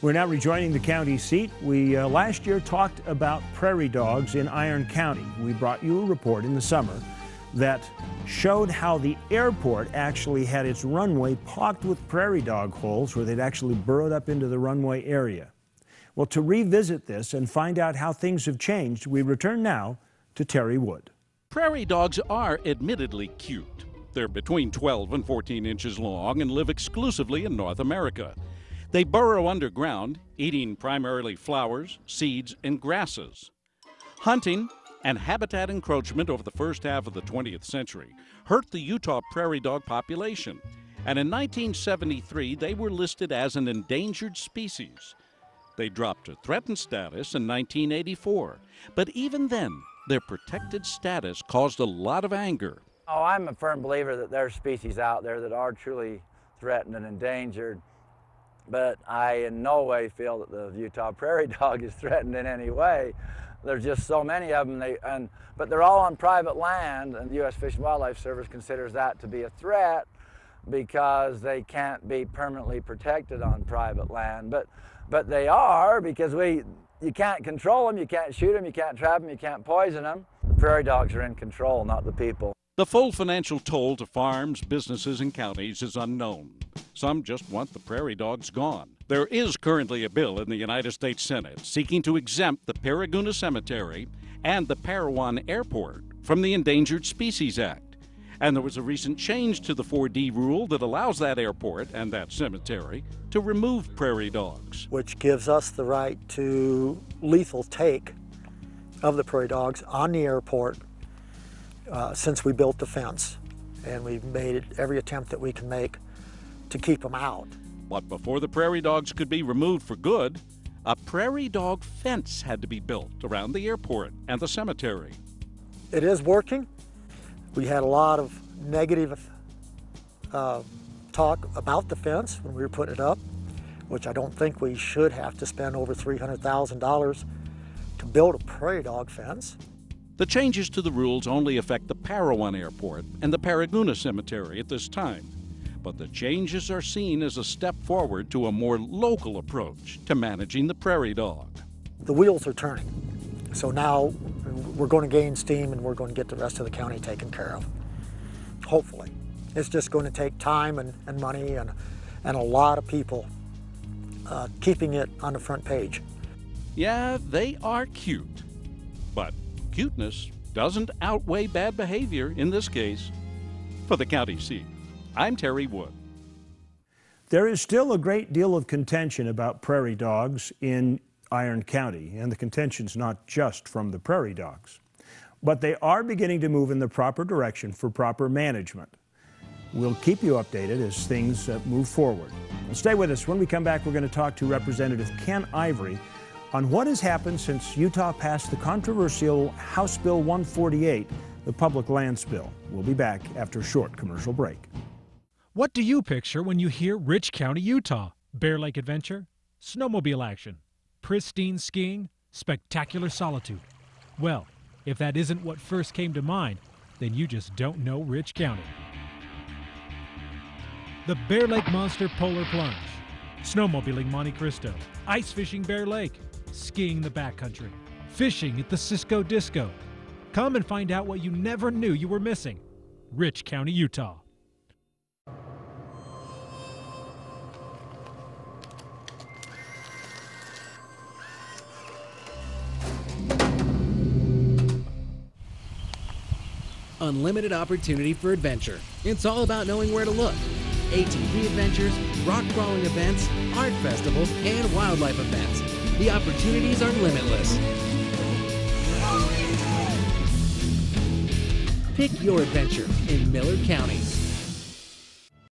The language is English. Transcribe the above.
We're now rejoining the county seat. We last year talked about prairie dogs in Iron County. We brought you a report in the summer that showed how the airport actually had its runway pocked with prairie dog holes where they'd actually burrowed up into the runway area. Well, to revisit this and find out how things have changed, we return now to Terry Wood. Prairie dogs are admittedly cute. They're between 12 and 14 inches long and live exclusively in North America. They burrow underground, eating primarily flowers, seeds, and grasses. Hunting and habitat encroachment over the first half of the 20th century hurt the Utah prairie dog population, and in 1973 they were listed as an endangered species. They dropped to threatened status in 1984, but even then, their protected status caused a lot of anger. Oh, I'm a firm believer that there are species out there that are truly threatened and endangered, but I in no way feel that the Utah prairie dog is threatened in any way. There's just so many of them, but they're all on private land, and the U.S. Fish and Wildlife Service considers that to be a threat because they can't be permanently protected on private land. But they are, because you can't control them, you can't shoot them, you can't trap them, you can't poison them. The prairie dogs are in control, not the people. The full financial toll to farms, businesses, and counties is unknown. Some just want the prairie dogs gone. There is currently a bill in the United States Senate seeking to exempt the Pargonah Cemetery and the Parowan Airport from the Endangered Species Act. And there was a recent change to the 4D rule that allows that airport and that cemetery to remove prairie dogs. Which gives us the right to lethal take of the prairie dogs on the airport since we built the fence. And we've made every attempt that we can make to keep them out. But before the prairie dogs could be removed for good, a prairie dog fence had to be built around the airport and the cemetery. It is working. We had a lot of negative talk about the fence when we were putting it up, which I don't think we should have to spend over $300,000 to build a prairie dog fence. The changes to the rules only affect the Parowan Airport and the Pargonah Cemetery at this time, but the changes are seen as a step forward to a more local approach to managing the prairie dog. The wheels are turning, so now we're going to gain steam and we're going to get the rest of the county taken care of, hopefully. It's just going to take time and money and a lot of people keeping it on the front page. Yeah, they are cute, but cuteness doesn't outweigh bad behavior in this case. For the county seat, I'm Terry Wood. There is still a great deal of contention about prairie dogs in Iron County, and the contention's not just from the prairie dogs. But they are beginning to move in the proper direction for proper management. We'll keep you updated as things move forward. And stay with us. When we come back, we're going to talk to Representative Ken Ivory on what has happened since Utah passed the controversial House Bill 148, the Public Lands Bill. We'll be back after a short commercial break. What do you picture when you hear Rich County, Utah? Bear Lake Adventure? Snowmobile action? Pristine skiing? Spectacular solitude? Well, if that isn't what first came to mind, then you just don't know Rich County. The Bear Lake Monster Polar Plunge, snowmobiling Monte Cristo, ice fishing Bear Lake, skiing the backcountry, fishing at the Cisco Disco. Come and find out what you never knew you were missing. Rich County, Utah. Unlimited opportunity for adventure. It's all about knowing where to look. ATV adventures, rock crawling events, art festivals, and wildlife events. The opportunities are limitless. Pick your adventure in Miller County.